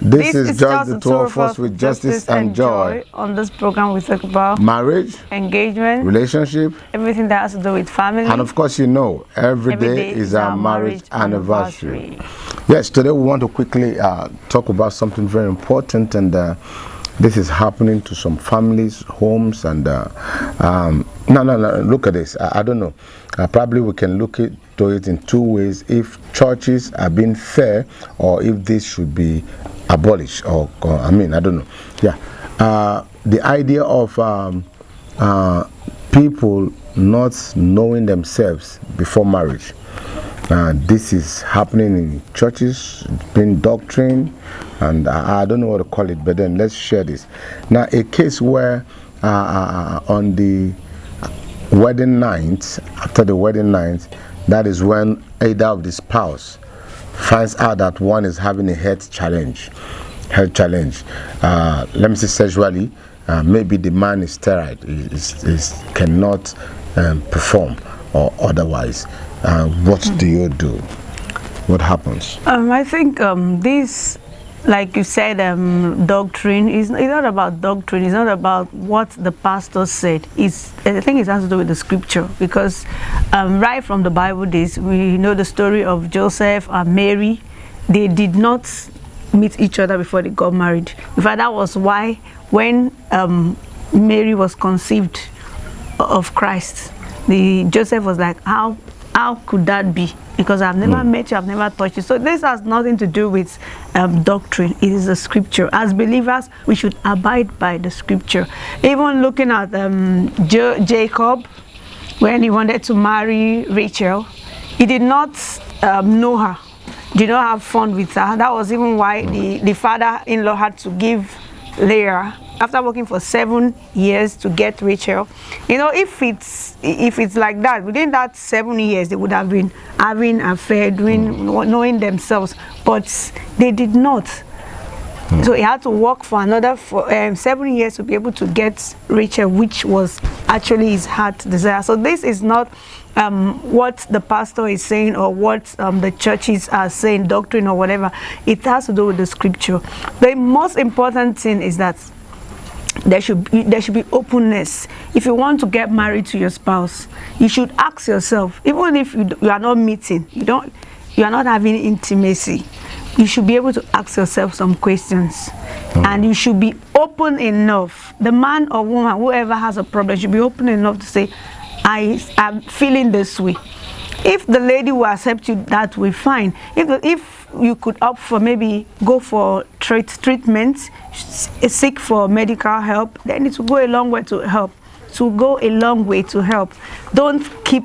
This is just the two of us with justice and joy. On this program, we talk about marriage, engagement, relationship, everything that has to do with family. And of course, every day is our marriage anniversary. Yes, today we want to quickly talk about something very important, and this is happening to some families, homes, and no, look at this. I don't know. Probably we can look to it in two ways: if churches are being fair, or if this should be abolished, or I don't know. Yeah, the idea of people not knowing themselves before marriage. This is happening in churches, being doctrine, and I don't know what to call it, but then let's share this. Now, a case where on the wedding night, after the wedding night, that is when either of the spouse finds out that one is having a health challenge. Let me say sexually, maybe the man is steroid, is cannot perform or otherwise. What do you do? What happens? I think this, like you said, doctrine is not about doctrine. It's not about what the pastor said. I think it has to do with the scripture, because right from the Bible days, we know the story of Joseph and Mary. They did not meet each other before they got married. In fact, that was why when Mary was conceived of Christ, Joseph was like, how could that be? Because I've never met you, I've never touched you. So this has nothing to do with doctrine. It is the scripture. As believers, we should abide by the scripture. Even looking at Jacob, when he wanted to marry Rachel, he did not know her, did not have fun with her. That was even why the father-in-law had to give Leah, after working for 7 years, to get Rachel. If it's like that, within that 7 years, they would have been having an affair, knowing themselves, but they did not. So he had to work for another 7 years to be able to get Rachel, which was actually his heart desire. So this is not what the pastor is saying, or what the churches are saying, doctrine or whatever. It has to do with the scripture. The most important thing is that there should be openness. If you want to get married to your spouse, you should ask yourself, even if you are not meeting, you are not having intimacy, you should be able to ask yourself some questions, and you should be open enough. The man or woman, whoever has a problem, should be open enough to say, I am feeling this way. If the lady will accept you that way, fine. If you could opt for maybe go for treatment, seek for medical help, then it will go a long way to help. Don't keep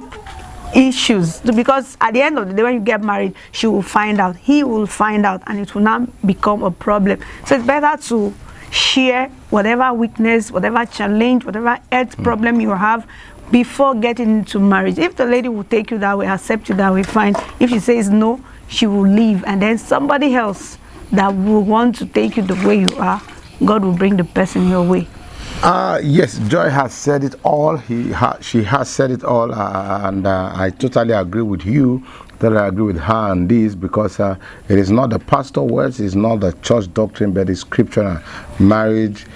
issues, because at the end of the day, when you get married, she will find out, he will find out, and it will not become a problem. So it's better to share whatever weakness, whatever challenge, whatever health problem you have before getting into marriage. If the lady will take you that way, accept you that way, fine. If she says no, she will leave, and then somebody else that will want to take you the way you are, God will bring the person your way. Yes, Joy has said it all. She has said it all, and I totally agree with you. I agree with her on this, because it is not the pastor words, it's not the church doctrine, but it's scripture. Marriage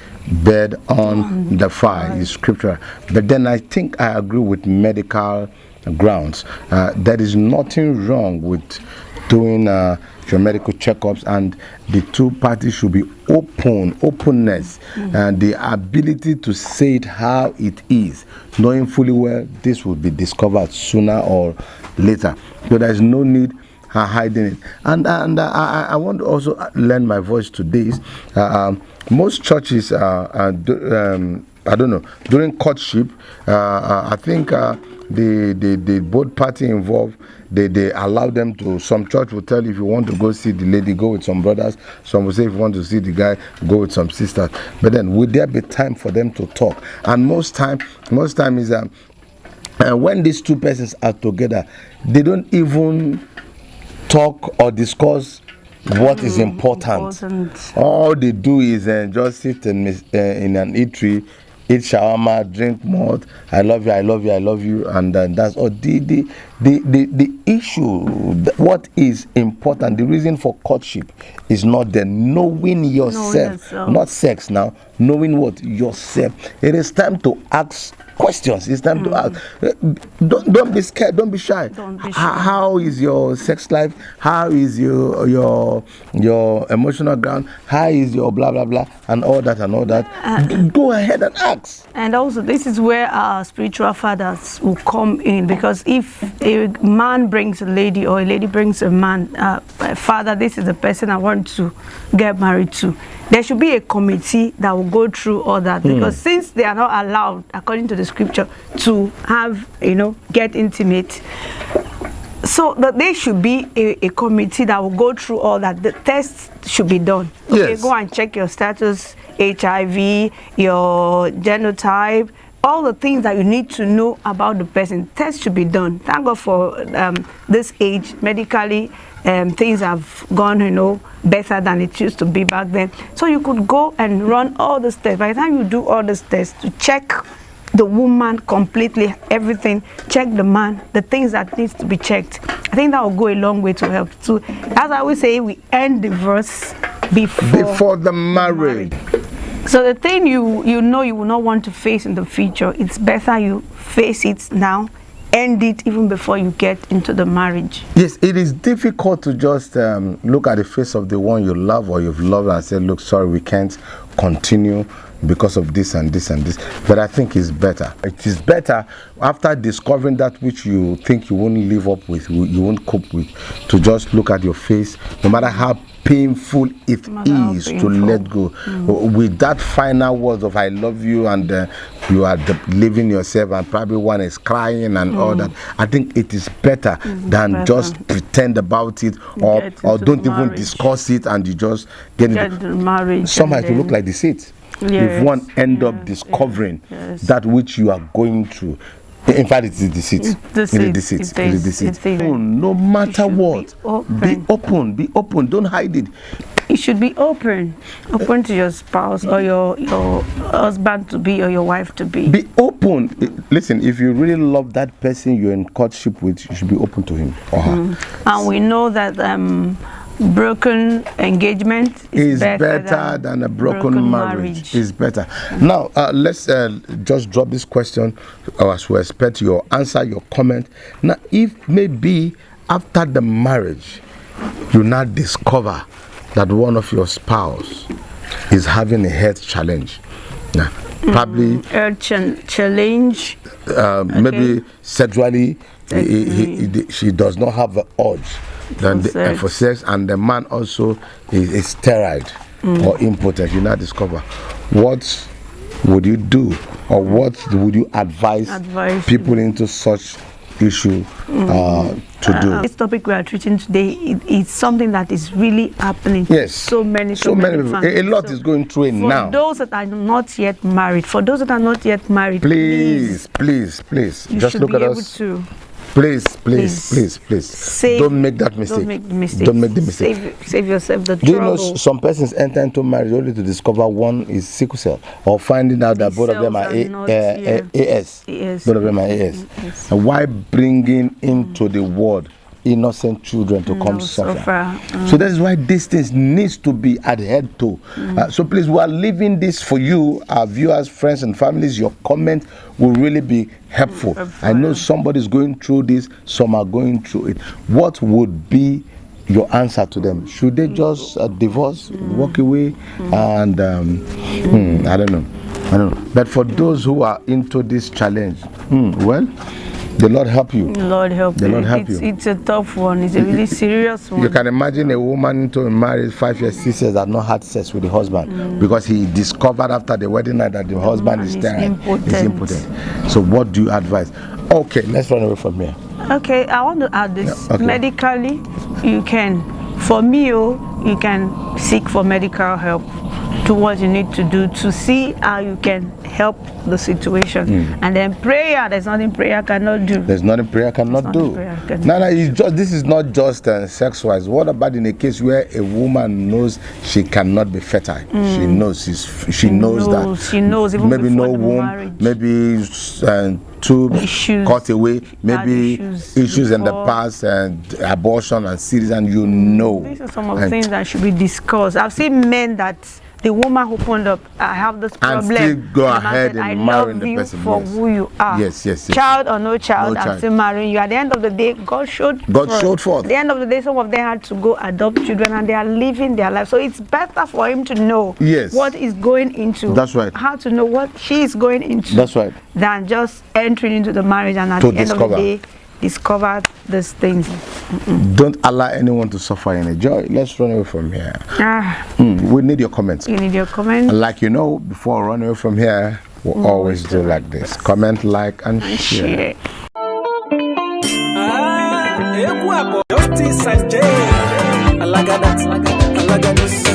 bed on the fire is scripture. But then I think I agree with medical grounds. There is nothing wrong with doing your medical checkups, and the two parties should be openness, and the ability to say it how it is, knowing fully well this will be discovered sooner or later. So there is no need hiding it. And I want to also lend my voice to this. Most churches, I don't know, during courtship, I think the both party involved, they allow them to. Some church will tell you, if you want to go see the lady, go with some brothers. Some will say, if you want to see the guy, go with some sisters. But then, will there be time for them to talk? And most time is when these two persons are together, they don't even talk or discuss what is important. All they do is just sit in an eatery, eat shawarma, drink malt, I love you, and that's all. the issue, what is important, the reason for courtship is not the knowing yourself, not sex now, knowing what? Yourself. It is time to ask questions. It's time to ask. Don't be scared. Don't be shy. How is your sex life? How is your emotional ground? How is your blah blah blah and all that and all that? Go ahead and ask. And also, this is where our spiritual fathers will come in, because if a man brings a lady or a lady brings a man, father, this is the person I want to get married to, there should be a committee that will go through all that, because since they are not allowed, according to the scripture, to have, get intimate, so that there should be a committee that will go through all that. The tests should be done. Okay, yes. Go and check your status, HIV, your genotype, all the things that you need to know about the person. Tests should be done. Thank God for this age, medically, things have gone, better than it used to be back then. So you could go and run all the tests. By the time you do all the tests to check the woman completely, everything, check the man, the things that needs to be checked, I think that will go a long way to help too. As I always say, we end divorce before the marriage. So the thing you will not want to face in the future, it's better you face it now, end it even before you get into the marriage. Yes, it is difficult to just look at the face of the one you love or you've loved and say, look, sorry, we can't continue because of this and this and this. But I think it's better. It is better after discovering that which you think you won't live up with, you won't cope with, to just look at your face, no matter how painful it is to let go, with that final words of I love you, and you are leaving yourself and probably one is crying and all that. I think it is better than just pretend about it, or don't even discuss it, and you just get into marriage. Somehow it will look like deceit. If one end up discovering that which you are going through. In fact, it's the deceit. It's the deceit. No matter what, be open. Don't hide it. It should be open to your spouse or your husband to be or your wife to be. Be open. Listen, if you really love that person you're in courtship with, you should be open to him or her. And we know that broken engagement is better than a broken marriage. Is better. Now, let's just drop this question, as we expect your answer, your comment. Now, if maybe after the marriage, you now discover that one of your spouse is having a health challenge. Now, probably health challenge. Maybe sexually, she does not have the urge for sex, and the man also is sterile or impotent. You now discover, what would you do, or what would you advise people into such issue to do? This topic we are treating today is something that is really happening. Yes, so many people. A lot is going through it now. For those that are not yet married, please, just look at us. Please. Don't make that mistake. Don't make the mistake. Save yourself the trouble. Do you know some persons enter into marriage only to discover one is sickle cell, or finding out that both of them are AS. Both of them are AS. Yes. And why bringing into the world innocent children to come suffer? So that is why these things needs to be adhered to. So please, we are leaving this for you, our viewers, friends and families. Your comment will really be helpful. I know somebody is going through this, some are going through it. What would be your answer to them? Should they just divorce, walk away, and I don't know. But for those who are into this challenge, well, the Lord help you. The Lord help you. It's a tough one. It's a really serious one. You can imagine a woman into marriage 5 years, 6 years, that not had sex with the husband because he discovered after the wedding night that the husband is impotent. So what do you advise? Okay, let's run away from here. Okay, I want to add this. Medically, you can. For me, you can seek for medical help. do what you need to do to see how you can help the situation. And then prayer, there's nothing prayer cannot do. There's nothing prayer cannot do. No, it's just, this is not just sex-wise. What about in a case where a woman knows she cannot be fertile? She knows she knows that. She knows even maybe before no the womb, marriage. maybe tubes Issues, cut away, maybe issues in the before. past, and abortion and series, and you know. These are some of the things that should be discussed. I've seen men that the woman opened up, I have this problem. And still go the man ahead said, and I marry love the you person. for who you are. Yes. Child or no child, No I'm child. still marrying you. At the end of the day, God showed forth. At the end of the day, some of them had to go adopt children, and they are living their life. So it's better for him to know what is going into. That's right. How to know what she is going into. That's right. Than just entering into the marriage and at the end of the day, discover these things. Don't allow anyone to suffer in a joy. Let's run away from here. We need your comments. You need your comments. And like before running away from here, we'll always do like this. Comment, like, and share. Justice and jail. I like that.